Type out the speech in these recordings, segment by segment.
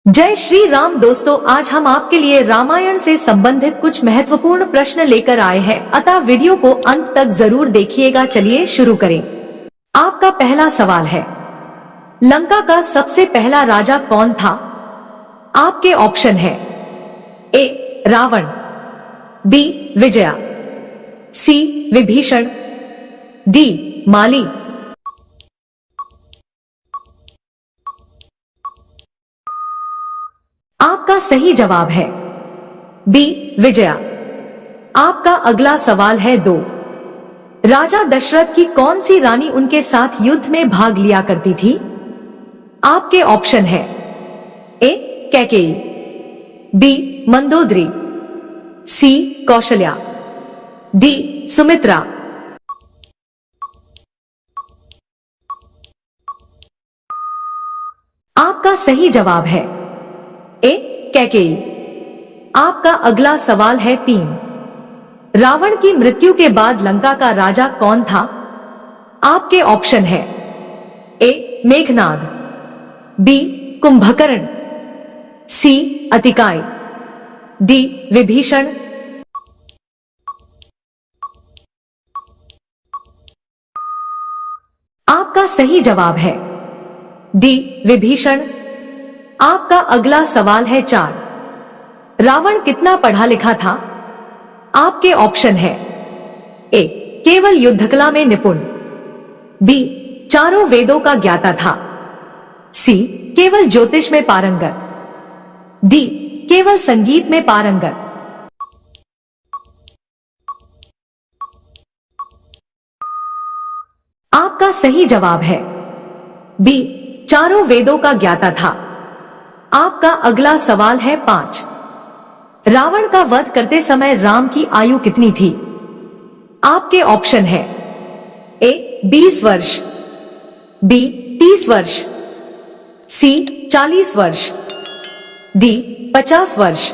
जय श्री राम दोस्तों, आज हम आपके लिए रामायण से संबंधित कुछ महत्वपूर्ण प्रश्न लेकर आए हैं, अतः वीडियो को अंत तक जरूर देखिएगा। चलिए शुरू करें। आपका पहला सवाल है, लंका का सबसे पहला राजा कौन था? आपके ऑप्शन है ए रावण, बी विजया, सी विभीषण, डी माली। आपका सही जवाब है बी विजया। आपका अगला सवाल है 2। राजा दशरथ की कौन सी रानी उनके साथ युद्ध में भाग लिया करती थी? आपके ऑप्शन है ए कैकेयी, बी मंदोदरी, सी कौशल्या, डी सुमित्रा। आपका सही जवाब है ए कैकेयी। आपका अगला सवाल है 3। रावण की मृत्यु के बाद लंका का राजा कौन था? आपके ऑप्शन है ए मेघनाद, बी कुंभकर्ण, सी अतिकाय, डी विभीषण। आपका सही जवाब है डी विभीषण। आपका अगला सवाल है 4। रावण कितना पढ़ा लिखा था? आपके ऑप्शन है ए केवल युद्धकला में निपुण, बी चारों वेदों का ज्ञाता था, सी केवल ज्योतिष में पारंगत, डी केवल संगीत में पारंगत। आपका सही जवाब है बी चारों वेदों का ज्ञाता था। आपका अगला सवाल है 5। रावण का वध करते समय राम की आयु कितनी थी? आपके ऑप्शन है ए 20 वर्ष, बी 30 वर्ष, सी 40 वर्ष, डी 50 वर्ष।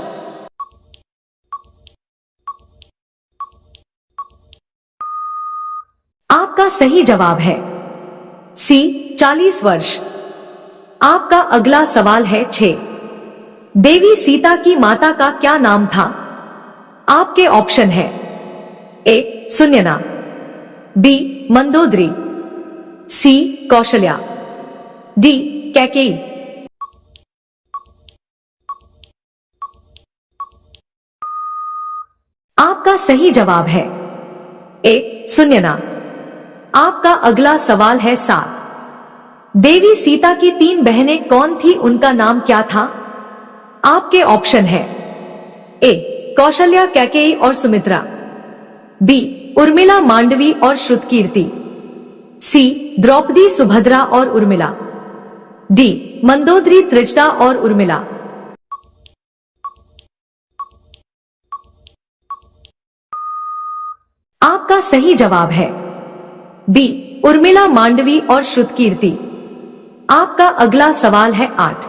आपका सही जवाब है सी 40 वर्ष। आपका अगला सवाल है 6। देवी सीता की माता का क्या नाम था? आपके ऑप्शन है ए सुनयना, बी मंदोदरी, सी कौशल्या, डी कैकेयी। आपका सही जवाब है ए सुनयना। आपका अगला सवाल है 7। देवी सीता की 3 बहनें कौन थी, उनका नाम क्या था? आपके ऑप्शन है ए कौशल्या, कैकेयी और सुमित्रा, बी उर्मिला, मांडवी और श्रुतकीर्ति, सी द्रौपदी, सुभद्रा और उर्मिला, डी मंदोदरी, त्रिजटा और उर्मिला। आपका सही जवाब है बी उर्मिला, मांडवी और श्रुतकीर्ति। आपका अगला सवाल है 8।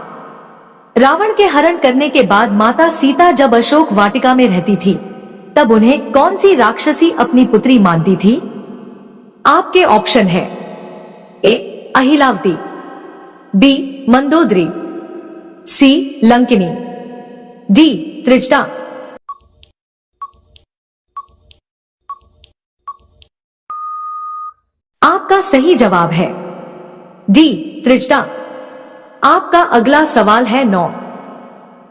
रावण के हरण करने के बाद माता सीता जब अशोक वाटिका में रहती थी, तब उन्हें कौन सी राक्षसी अपनी पुत्री मानती थी? आपके ऑप्शन है ए अहिलावती, बी मंदोदरी, सी लंकिनी, डी त्रिजटा। आपका सही जवाब है डी त्रिजटा। आपका अगला सवाल है 9।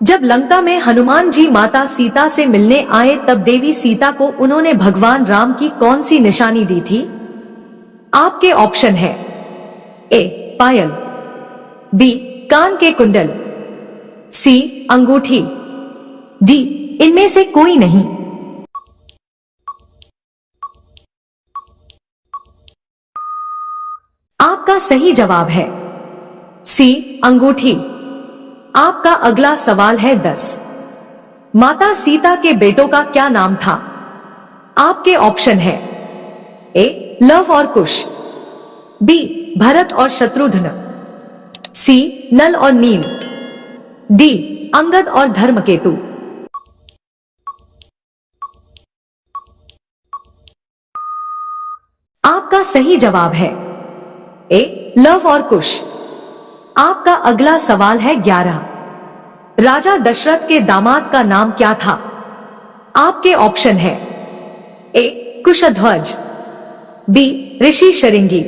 जब लंका में हनुमान जी माता सीता से मिलने आए, तब देवी सीता को उन्होंने भगवान राम की कौन सी निशानी दी थी? आपके ऑप्शन है ए पायल, बी कान के कुंडल, सी अंगूठी, डी इनमें से कोई नहीं। आपका सही जवाब है सी अंगूठी। आपका अगला सवाल है 10। माता सीता के बेटों का क्या नाम था? आपके ऑप्शन है ए लव और कुश, बी भरत और शत्रुघ्न, सी नल और नील, डी अंगद और धर्मकेतु। आपका सही जवाब है ए लव और कुश। आपका अगला सवाल है 11। राजा दशरथ के दामाद का नाम क्या था? आपके ऑप्शन है ए कुशध्वज, बी ऋषि शृंगी,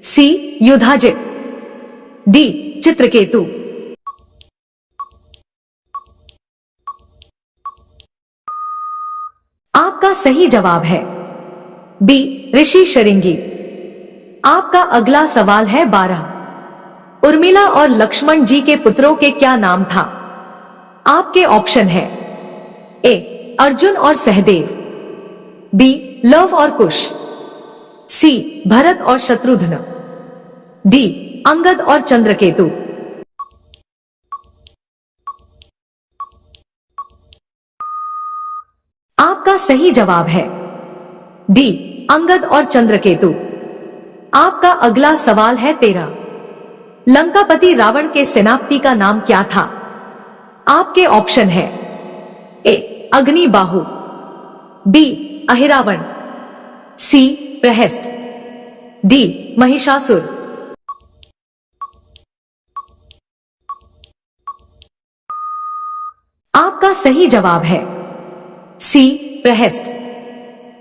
सी युधाजित, डी चित्रकेतु। आपका सही जवाब है बी ऋषि शृंगी। आपका अगला सवाल है 12। उर्मिला और लक्ष्मण जी के पुत्रों के क्या नाम था? आपके ऑप्शन है ए अर्जुन और सहदेव, बी लव और कुश, सी भरत और शत्रुघ्न, डी अंगद और चंद्रकेतु। आपका सही जवाब है डी अंगद और चंद्रकेतु। आपका अगला सवाल है 13। लंकापति रावण के सेनापति का नाम क्या था? आपके ऑप्शन है ए अग्निबाहु, बी अहिरावण, सी प्रहस्त, डी महिषासुर। आपका सही जवाब है सी प्रहस्त।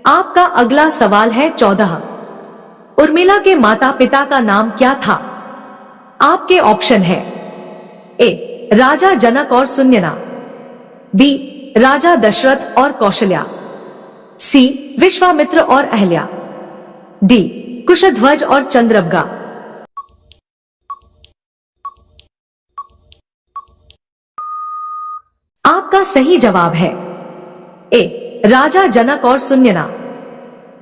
आपका अगला सवाल है 14। उर्मिला के माता पिता का नाम क्या था? आपके ऑप्शन है ए राजा जनक और सुन्यना, बी राजा दशरथ और कौशल्या, सी विश्वामित्र और अहल्या, डी कुशध्वज और चंद्रबगा। आपका सही जवाब है ए राजा जनक और सुन्यना।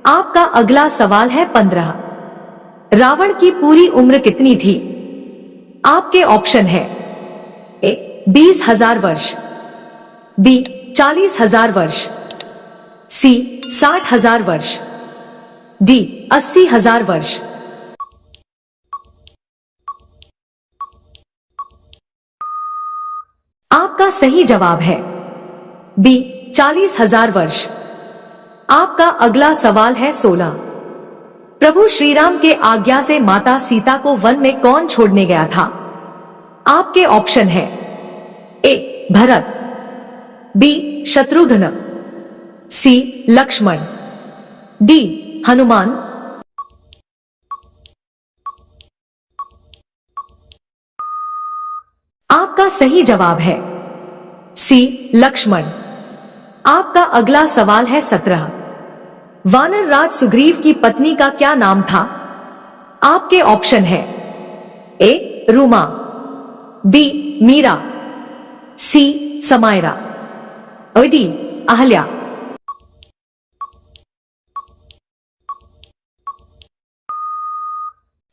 आपका अगला सवाल है 15। रावण की पूरी उम्र कितनी थी? आपके ऑप्शन है ए 20,000 वर्ष, बी 40,000 वर्ष, सी 60,000 वर्ष, डी 80,000 वर्ष। आपका सही जवाब है बी 40,000 वर्ष। आपका अगला सवाल है 16। प्रभु श्रीराम के आज्ञा से माता सीता को वन में कौन छोड़ने गया था? आपके ऑप्शन है ए भरत, बी शत्रुघ्न, सी लक्ष्मण, डी हनुमान। आपका सही जवाब है सी लक्ष्मण। आपका अगला सवाल है 17। वानर राज सुग्रीव की पत्नी का क्या नाम था? आपके ऑप्शन है ए रूमा, बी मीरा, सी समायरा, और डी अहल्या।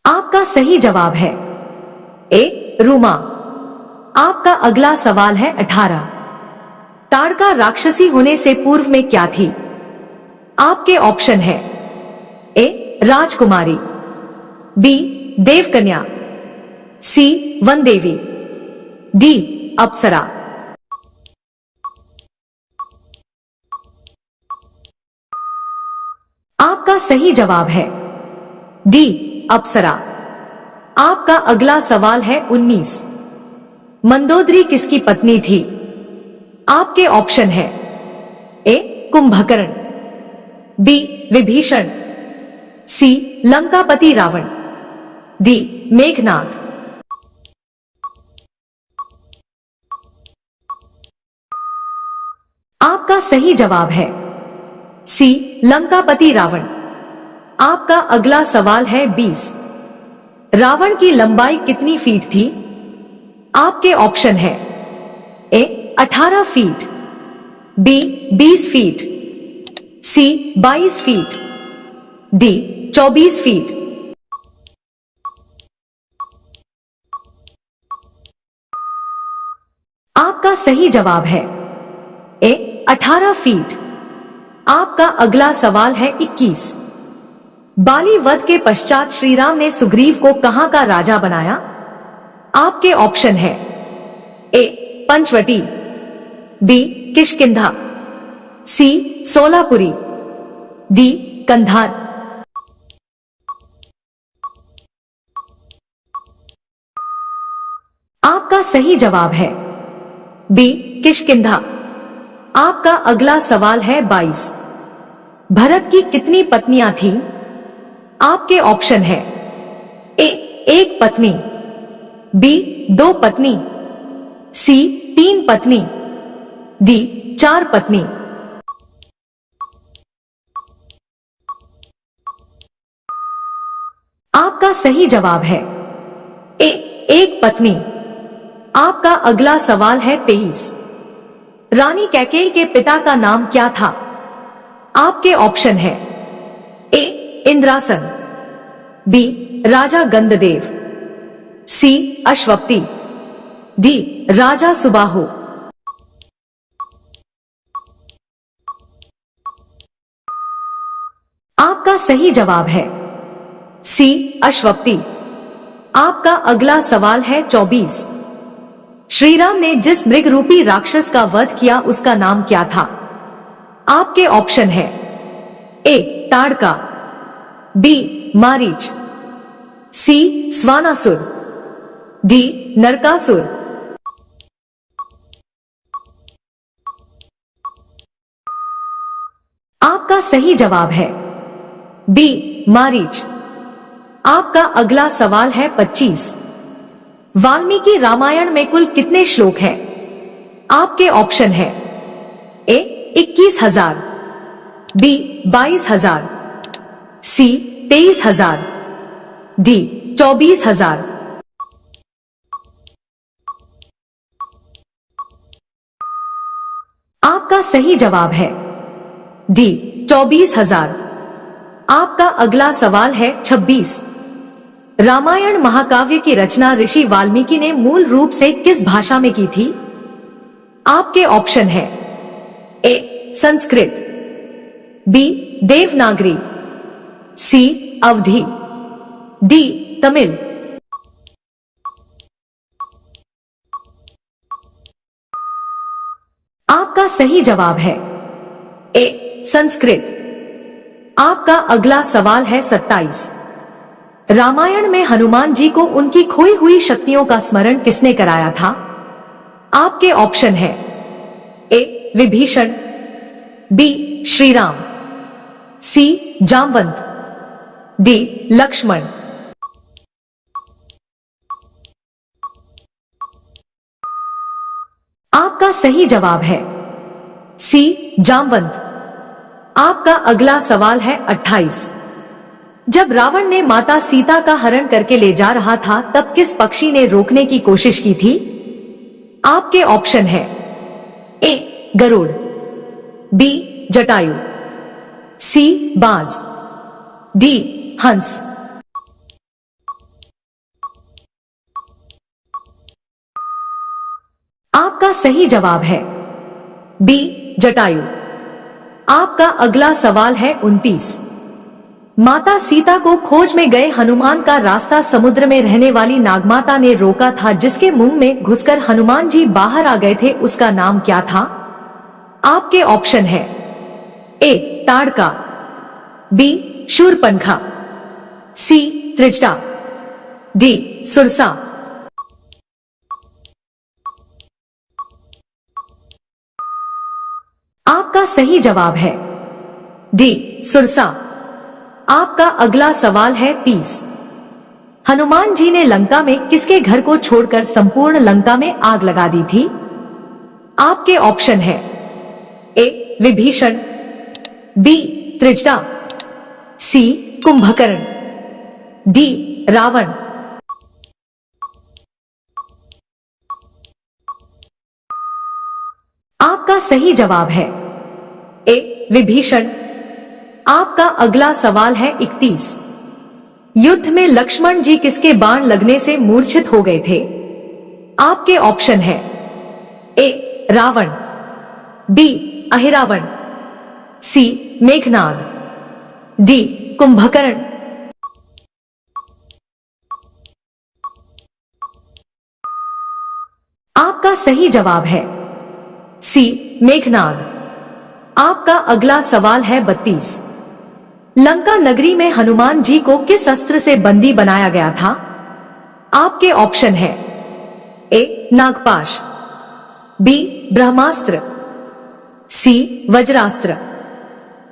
आपका सही जवाब है ए रूमा। आपका अगला सवाल है 18। ताड़का राक्षसी होने से पूर्व में क्या थी? आपके ऑप्शन है ए राजकुमारी, बी देवकन्या, सी वन देवी, डी अप्सरा। आपका सही जवाब है डी अप्सरा। आपका अगला सवाल है 19। मंदोदरी किसकी पत्नी थी? आपके ऑप्शन है ए कुंभकर्ण, बी विभीषण, सी लंकापति रावण, डी मेघनाद। आपका सही जवाब है सी लंकापति रावण। आपका अगला सवाल है 20। रावण की लंबाई कितनी फीट थी? आपके ऑप्शन है ए 18 फीट, बी 20 फीट, सी 22 फीट, डी 24 फीट। आपका सही जवाब है ए 18 फीट। आपका अगला सवाल है 21। बाली वध के पश्चात श्रीराम ने सुग्रीव को कहां का राजा बनाया? आपके ऑप्शन है ए पंचवटी, बी किष्किंधा, सी सोलापुरी, डी कंधार। आपका सही जवाब है बी किष्किंधा। आपका अगला सवाल है 22। भरत की कितनी पत्नियां थीं? आपके ऑप्शन है ए 1 पत्नी, बी 2 पत्नी, सी 3 पत्नी, डी 4 पत्नी। आपका सही जवाब है ए 1 पत्नी। आपका अगला सवाल है 23। रानी कैकेयी के पिता का नाम क्या था? आपके ऑप्शन है ए इंद्रासन, बी राजा गंधदेव, सी अश्वपति, डी राजा सुबाहु। आपका सही जवाब है सी अश्वपति। आपका अगला सवाल है 24। श्रीराम ने जिस मृग रूपी राक्षस का वध किया उसका नाम क्या था? आपके ऑप्शन है ए ताड़का, बी मारीच, सी स्वानासुर, डी नरकासुर। आपका सही जवाब है बी मारीच। आपका अगला सवाल है 25। वाल्मीकि रामायण में कुल कितने श्लोक हैं? आपके ऑप्शन है ए 21,000, बी 22,000, सी 23,000, डी 24,000। आपका सही जवाब है डी 24,000। आपका अगला सवाल है 26। रामायण महाकाव्य की रचना ऋषि वाल्मीकि ने मूल रूप से किस भाषा में की थी? आपके ऑप्शन है ए संस्कृत, बी देवनागरी, सी अवधी, डी तमिल। आपका सही जवाब है ए संस्कृत। आपका अगला सवाल है 27। रामायण में हनुमान जी को उनकी खोई हुई शक्तियों का स्मरण किसने कराया था? आपके ऑप्शन है ए विभीषण, बी श्रीराम, सी जामवंत, डी लक्ष्मण। आपका सही जवाब है सी जामवंत। आपका अगला सवाल है 28। जब रावण ने माता सीता का हरण करके ले जा रहा था तब किस पक्षी ने रोकने की कोशिश की थी? आपके ऑप्शन है ए गरुड़, बी जटायु, सी बाज, डी हंस। आपका सही जवाब है बी जटायु। आपका अगला सवाल है 29। माता सीता को खोज में गए हनुमान का रास्ता समुद्र में रहने वाली नागमाता ने रोका था, जिसके मुंह में घुसकर हनुमान जी बाहर आ गए थे, उसका नाम क्या था? आपके ऑप्शन है ए ताड़का, बी शूरपनखा, सी त्रिजटा, डी सुरसा। आपका सही जवाब है डी सुरसा। आपका अगला सवाल है 30। हनुमान जी ने लंका में किसके घर को छोड़कर संपूर्ण लंका में आग लगा दी थी? आपके ऑप्शन है ए विभीषण, बी त्रिजटा, सी कुंभकर्ण, डी रावण। आपका सही जवाब है ए विभीषण। आपका अगला सवाल है 31। युद्ध में लक्ष्मण जी किसके बाण लगने से मूर्छित हो गए थे? आपके ऑप्शन है ए रावण, बी अहिरावण, सी मेघनाद, डी कुंभकर्ण। आपका सही जवाब है सी मेघनाद। आपका अगला सवाल है 32। लंका नगरी में हनुमान जी को किस अस्त्र से बंदी बनाया गया था? आपके ऑप्शन है ए नागपाश, बी ब्रह्मास्त्र, सी वज्रास्त्र,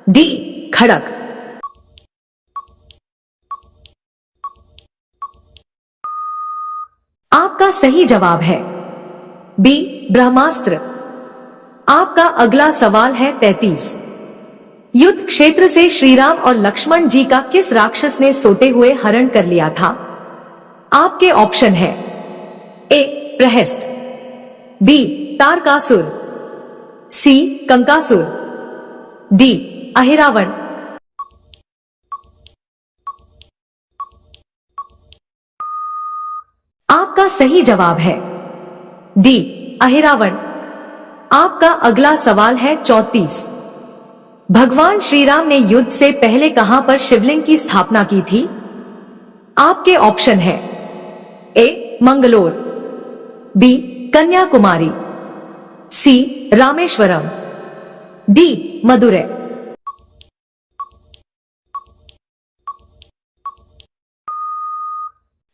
डी खड़ग। आपका सही जवाब है बी ब्रह्मास्त्र। आपका अगला सवाल है 33। युद्ध क्षेत्र से श्रीराम और लक्ष्मण जी का किस राक्षस ने सोते हुए हरण कर लिया था? आपके ऑप्शन है ए प्रहस्त, बी तारकासुर, सी कंकासुर, डी अहिरावण। आपका सही जवाब है डी अहिरावण। आपका अगला सवाल है 34। भगवान श्रीराम ने युद्ध से पहले कहां पर शिवलिंग की स्थापना की थी? आपके ऑप्शन है ए मंगलोर, बी कन्याकुमारी, सी रामेश्वरम, डी मदुरै।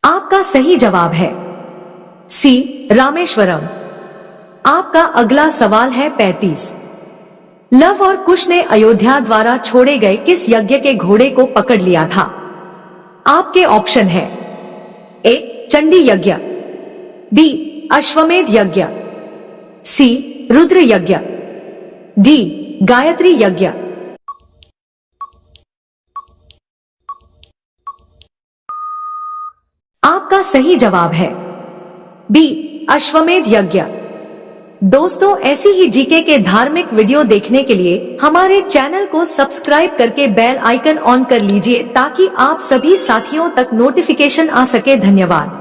आपका सही जवाब है सी रामेश्वरम। आपका अगला सवाल है 35। लव और कुश ने अयोध्या द्वारा छोड़े गए किस यज्ञ के घोड़े को पकड़ लिया था? आपके ऑप्शन है ए चंडी यज्ञ, बी अश्वमेध यज्ञ, सी रुद्र यज्ञ, डी गायत्री यज्ञ। आपका सही जवाब है बी अश्वमेध यज्ञ। दोस्तों, ऐसी ही जीके के धार्मिक वीडियो देखने के लिए हमारे चैनल को सब्सक्राइब करके बेल आइकन ऑन कर लीजिए ताकि आप सभी साथियों तक नोटिफिकेशन आ सके। धन्यवाद।